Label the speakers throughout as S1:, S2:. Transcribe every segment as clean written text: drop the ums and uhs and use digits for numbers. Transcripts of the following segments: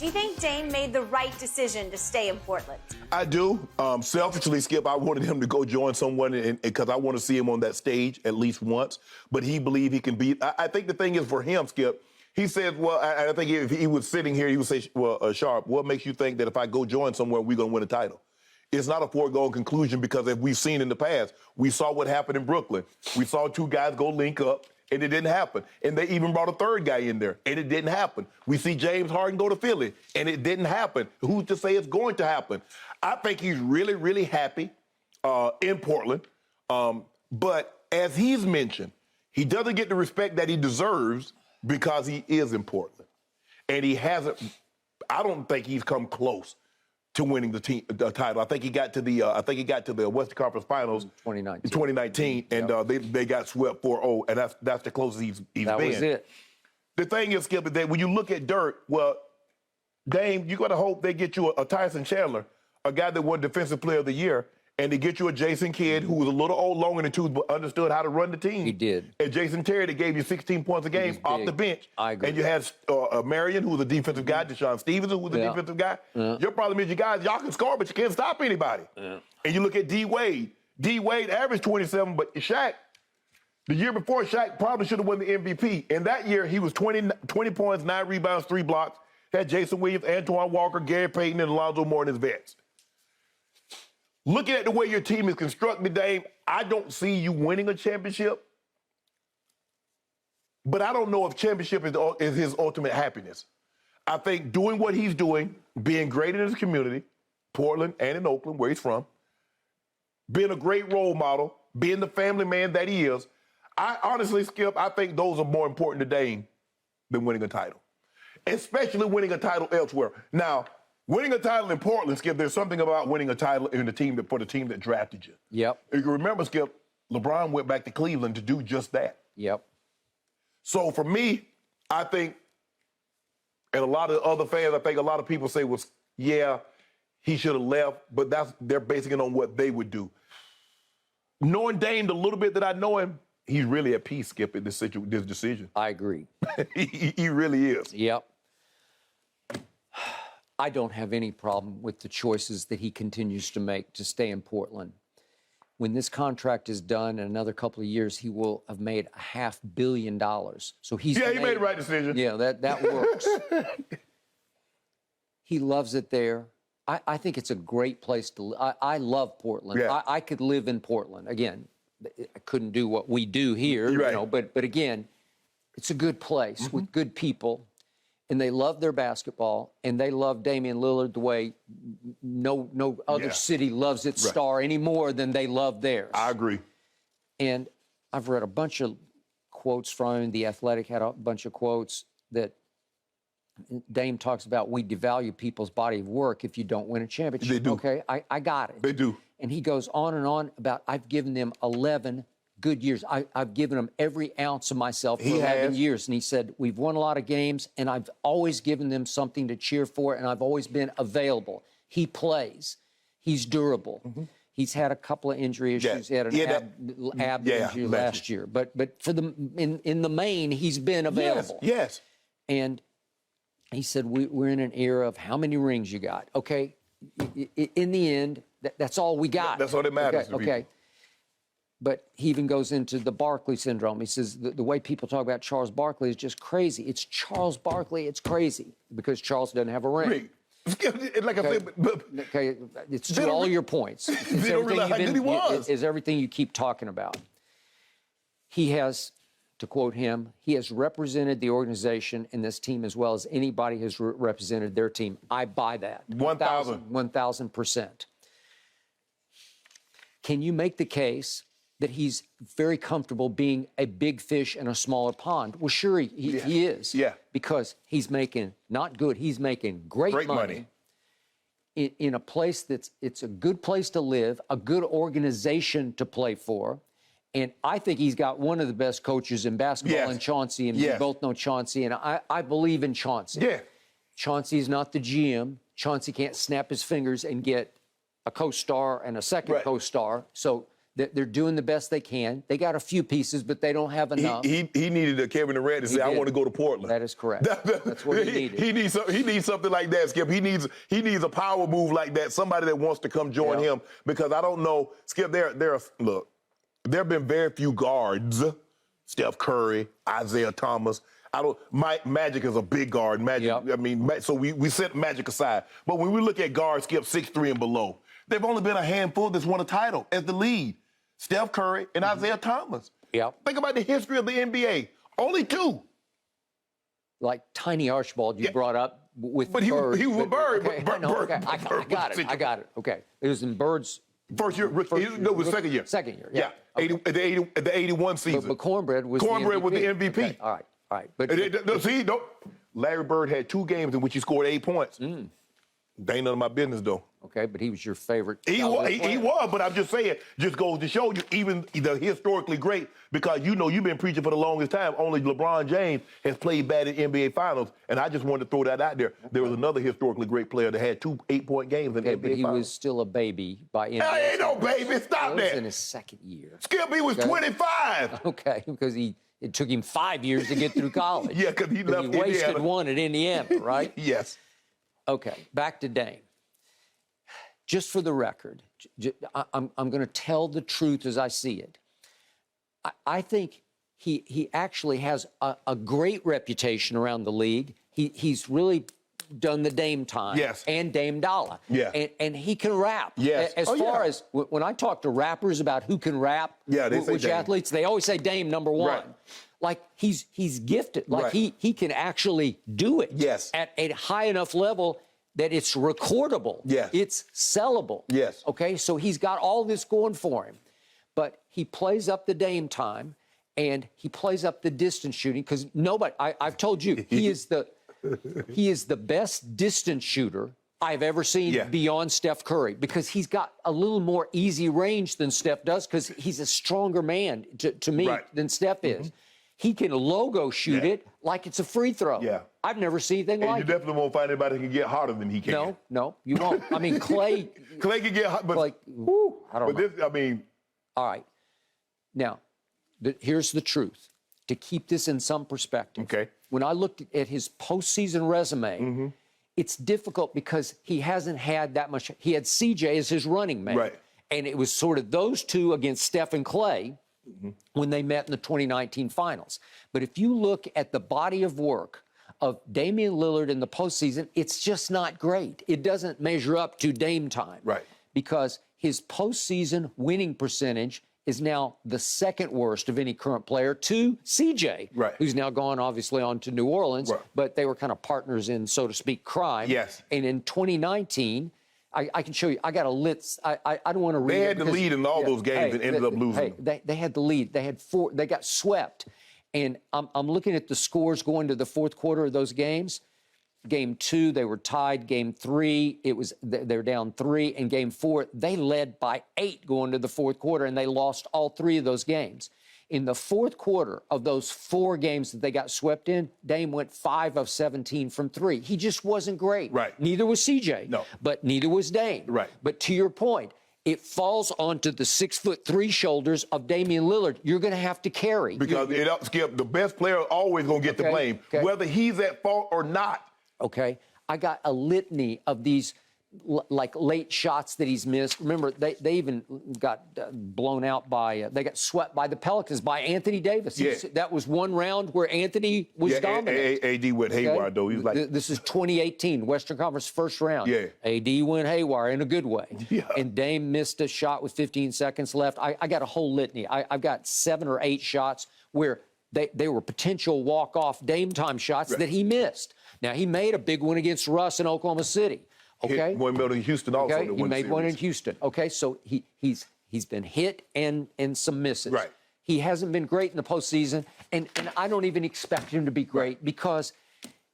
S1: Do you think Dame made the right decision to stay in Portland?
S2: I do. Selfishly, Skip, I wanted him to go join someone because I want to see him on that stage at least once. But he believed he can beat. I think the thing is for him, Skip, he said, well, I think if he was sitting here, he would say, well, Sharpe, what makes you think that if I go join somewhere, we're going to win a title? It's not a foregone conclusion because as we've seen in the past, we saw what happened in Brooklyn. We saw two guys go link up, and it didn't happen. And they even brought a third guy in there, and it didn't happen. We see James Harden go to Philly, and it didn't happen. Who's to say it's going to happen? I think he's really, really happy in Portland. But as he's mentioned, he doesn't get the respect that he deserves because he is in Portland. And he hasn't, I don't think he's come close to winning the title. I think he got to the Western Conference Finals 2019, and they got swept 4-0, and that's the closest he's been.
S3: That was it.
S2: The thing is, Skip, that when you look at Dirk, well, Dame, you got to hope they get you a Tyson Chandler, a guy that won Defensive Player of the Year, and they get you a Jason Kidd who was a little old, long in the tooth, but understood how to run the team.
S3: He did.
S2: And Jason Terry that gave you 16 points a game off the bench.
S3: I agree.
S2: And you had Marion, who was a defensive guy, Deshaun Stevenson, who was a defensive guy. Your problem is you guys, y'all can score, but you can't stop anybody. And you look at D. Wade. D. Wade averaged 27, but Shaq, the year before, Shaq probably should have won the MVP. And that year, he was 20 points, 9 rebounds, 3 blocks. Had Jason Williams, Antoine Walker, Gary Payton, and Alonzo Moore in his vets. Looking at the way your team is constructed, Dame, I don't see you winning a championship. But I don't know if championship is his ultimate happiness. I think doing what he's doing, being great in his community, Portland and in Oakland, where he's from, being a great role model, being the family man that he is, I honestly, Skip, I think those are more important to Dame than winning a title, especially winning a title elsewhere. Now, winning a title in Portland, Skip, there's something about winning a title in for the team that drafted you.
S3: Yep.
S2: You can remember, Skip, LeBron went back to Cleveland to do just that.
S3: Yep.
S2: So for me, I think, and a lot of other fans, I think a lot of people say, well, yeah, he should have left, but they're basing it on what they would do. Knowing Dame the little bit that I know him, he's really at peace, Skip, in this decision.
S3: I agree.
S2: he really is.
S3: Yep. I don't have any problem with the choices that he continues to make to stay in Portland. When this contract is done in another couple of years, he will have made $500 million. So he
S2: made the right decision.
S3: Yeah, that works. He loves it there. I think it's a great place to live. I love Portland.
S2: Yeah.
S3: I could live in Portland. Again, I couldn't do what we do here,
S2: right.
S3: you know, but again, it's a good place with good people. And they love their basketball, and they love Damian Lillard the way no other city loves its star any more than they love theirs.
S2: I agree.
S3: And I've read a bunch of quotes from him. The Athletic had a bunch of quotes that Dame talks about. We devalue people's body of work if you don't win a championship.
S2: They do.
S3: Okay, I got it.
S2: They do.
S3: And he goes on and on about, I've given them 11 good years. I've given them every ounce of myself for 11 years. And he said, we've won a lot of games, and I've always given them something to cheer for, and I've always been available. He plays. He's durable. He's had a couple of injury issues. He had an ab injury last year. But for in the main, he's been available.
S2: Yes.
S3: And he said, we're in an era of how many rings you got. Okay, in the end, that's all we got.
S2: That's all that matters to
S3: okay. But he even goes into the Barkley syndrome. He says the way people talk about Charles Barkley is just crazy. It's Charles Barkley. It's crazy because Charles doesn't have a ring.
S2: Like I said,
S3: okay, it's to all your points.
S2: They don't realize how good he was.
S3: It's everything you keep talking about. He has, to quote him, he has represented the organization and this team as well as anybody has represented their team. I buy that. 1,000%. Can you make the case that he's very comfortable being a big fish in a smaller pond? Well, sure, he is.
S2: Yeah.
S3: Because he's making, not good, he's making great money. In a place it's a good place to live, a good organization to play for. And I think he's got one of the best coaches in basketball in Chauncey, and we both know Chauncey, and I believe in Chauncey.
S2: Yeah.
S3: Chauncey's not the GM. Chauncey can't snap his fingers and get a co-star and a second co-star. So They're doing the best they can. They got a few pieces, but they don't have enough.
S2: He needed a Kevin Durant to say, "I want to go to Portland."
S3: That is correct. That's what he needed.
S2: He needs something like that, Skip. He needs a power move like that. Somebody that wants to come join him, because I don't know, Skip. There have been very few guards. Steph Curry, Isaiah Thomas. Magic is a big guard. Magic. Yep. I mean, so we set Magic aside. But when we look at guards, Skip, 6'3" and below, there've only been a handful that's won a title as the lead. Steph Curry and Isaiah Thomas.
S3: Yep.
S2: Think about the history of the NBA. Only 2.
S3: Like Tiny Archibald, you brought up with
S2: But
S3: Bird.
S2: he was Bird.
S3: Okay, I got it. Okay. It was in Bird's
S2: first year. It was second year.
S3: Second year,
S2: yeah.
S3: Okay.
S2: The 81 season.
S3: But Cornbread was the
S2: MVP.
S3: Okay. All right. But
S2: Larry Bird had 2 games in which he scored 8 points. They ain't none of my business, though.
S3: Okay, but he was your favorite.
S2: He was, but I'm just saying, just goes to show you, even the historically great, because you've been preaching for the longest time, only LeBron James has played bad in NBA Finals, and I just wanted to throw that out there. Okay. There was another historically great player that had 2 8-point games in NBA
S3: but he
S2: Finals.
S3: Was still a baby by NBA.
S2: He ain't no baby, stop that.
S3: He was in his second year.
S2: Skip, he was 25.
S3: Okay, because it took him 5 years to get through college.
S2: Yeah, because he left
S3: Indiana. He wasted one at Indiana, right?
S2: Yes.
S3: Okay, back to Dame. Just for the record, I'm going to tell the truth as I see it. I think he actually has a great reputation around the league. He's really done the Dame time.
S2: Yes.
S3: And Dame Dollar.
S2: Yeah.
S3: And he can rap.
S2: Yes.
S3: As far as when I talk to rappers about who can rap, which athletes, they always say Dame number 1.
S2: Right.
S3: Like he's gifted. Like he can actually do it.
S2: Yes.
S3: At a high enough level that it's recordable.
S2: Yes.
S3: It's sellable.
S2: Yes.
S3: Okay, so he's got all this going for him. But he plays up the Dame time, and he plays up the distance shooting, because I've told you, he is the best distance shooter I've ever seen beyond Steph Curry, because he's got a little more easy range than Steph does, because he's a stronger man to me than Steph is. He can logo shoot it like it's a free throw. Yeah. I've never seen anything like it.
S2: You definitely won't find anybody who can get harder than he can.
S3: No, you won't. I mean, Clay
S2: can get hot, but
S3: I don't know. All right. Now, here's the truth. To keep this in some perspective.
S2: Okay.
S3: When I looked at his postseason resume, it's difficult because he hasn't had that much. He had CJ as his running mate.
S2: Right.
S3: And it was sort of those two against Steph and Clay when they met in the 2019 finals. But if you look at the body of work of Damian Lillard in the postseason, it's just not great. It doesn't measure up to Dame time.
S2: Right.
S3: Because his postseason winning percentage is now the second worst of any current player to CJ, who's now gone obviously on to New Orleans, but they were kind of partners in, so to speak, crime.
S2: Yes.
S3: And in 2019, I can show you. I got a list. I don't want to read.
S2: They had the lead in all those games and ended up losing.
S3: They had the lead. They had 4. They got swept. And I'm looking at the scores going to the fourth quarter of those games. Game 2, they were tied. Game 3, they're down 3. And Game 4, they led by 8 going to the fourth quarter, and they lost all 3 of those games. In the fourth quarter of those 4 games that they got swept in, Dame went 5 of 17 from 3. He just wasn't great.
S2: Right.
S3: Neither was CJ.
S2: No.
S3: But neither was Dame.
S2: Right.
S3: But to your point, it falls onto the 6'3" shoulders of Damian Lillard. You're going to have to carry.
S2: Because Skip, the best player always going to get the blame, whether he's at fault or not.
S3: Okay. I got a litany of these like late shots that he's missed. Remember, they even got blown out by, they got swept by the Pelicans by Anthony Davis.
S2: Yeah.
S3: That was one round where Anthony was dominant.
S2: AD went haywire, though. He was like,
S3: this is 2018, Western Conference first round.
S2: Yeah.
S3: AD went haywire in a good way.
S2: Yeah.
S3: And Dame missed a shot with 15 seconds left. I got a whole litany. I've got 7 or 8 shots where they were potential walk-off Dame time shots that he missed. Now, he made a big one against Russ in Oklahoma City. Okay.
S2: One in Houston also.
S3: Okay. He made one in Houston. Okay. So he's been hit and some misses.
S2: Right.
S3: He hasn't been great in the postseason, and I don't even expect him to be great because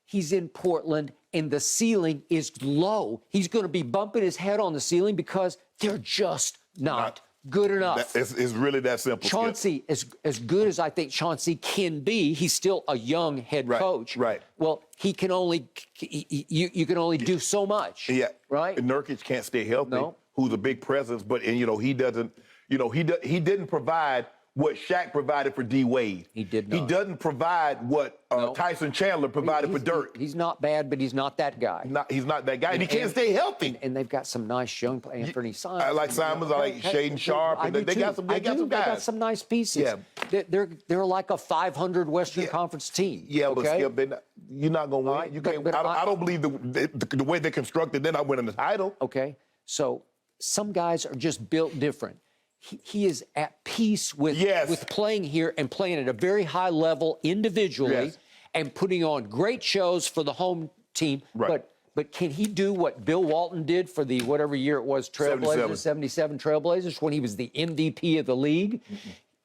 S3: he's in Portland and the ceiling is low. He's going to be bumping his head on the ceiling because they're just not good enough.
S2: It's really that simple.
S3: Chauncey, as good as I think Chauncey can be, he's still a young head coach.
S2: Right.
S3: Well, he can only you can only do so much.
S2: Yeah.
S3: Right.
S2: And Nurkic can't stay healthy.
S3: No.
S2: Who's a big presence, but he doesn't. He didn't provide what Shaq provided for D. Wade.
S3: He did not.
S2: He doesn't provide what Tyson Chandler provided for Dirk.
S3: He's not bad, but he's not that guy.
S2: He's not that guy, and he can't stay healthy.
S3: And they've got some nice young players. Anthony Simons.
S2: I like Simons. I like Shannon Sharpe. And they got some guys.
S3: They got some nice pieces.
S2: Yeah.
S3: They're like a 500 Western Conference team.
S2: Yeah, but
S3: okay?
S2: Skip, you're not going to win.
S3: Right,
S2: You can't. I don't believe the way they're constructed. They're not winning the title.
S3: Okay, so some guys are just built different. He is at peace with playing here and playing at a very high level individually and putting on great shows for the home team.
S2: Right.
S3: But can he do what Bill Walton did for the whatever year it was, 77 Trailblazers, when he was the MVP of the league?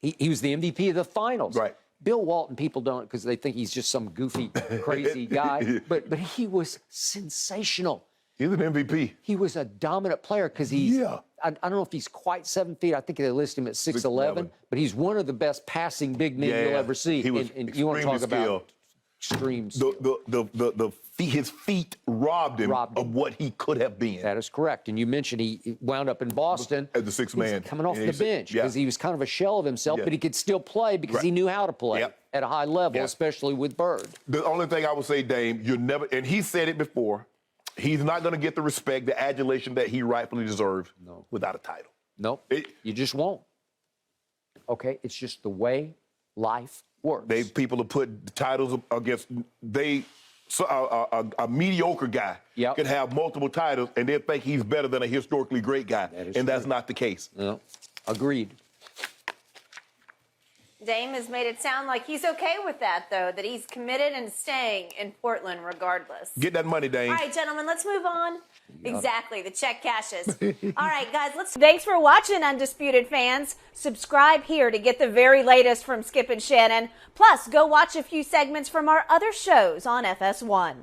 S3: He was the MVP of the finals.
S2: Right.
S3: Bill Walton, people don't because they think he's just some goofy, crazy guy. But he was sensational.
S2: He's an MVP.
S3: He was a dominant player because he's, I don't know if he's quite 7 feet. I think they list him at 6'11", but he's one of the best passing big men you'll ever see.
S2: He was
S3: and you want to talk about extreme skill.
S2: His feet robbed him of what he could have been.
S3: That is correct. And you mentioned he wound up in Boston.
S2: As the sixth man.
S3: Coming off the bench because he was kind of a shell of himself, but he could still play because he knew how to play at a high level, especially with Bird.
S2: The only thing I would say, Dame, you're never, and he said it before, he's not going to get the respect, the adulation that he rightfully deserves without a title.
S3: No, you just won't. Okay, it's just the way life works.
S2: People have put titles against a mediocre guy can have multiple titles and they think he's better than a historically great guy, and that's not the case.
S3: No, agreed.
S1: Dame has made it sound like he's okay with that, though, that he's committed and staying in Portland regardless.
S2: Get that money, Dame.
S1: All right, gentlemen, let's move on. Exactly, the check cashes. All right, guys, thanks for watching, Undisputed fans. Subscribe here to get the very latest from Skip and Shannon. Plus, go watch a few segments from our other shows on FS1.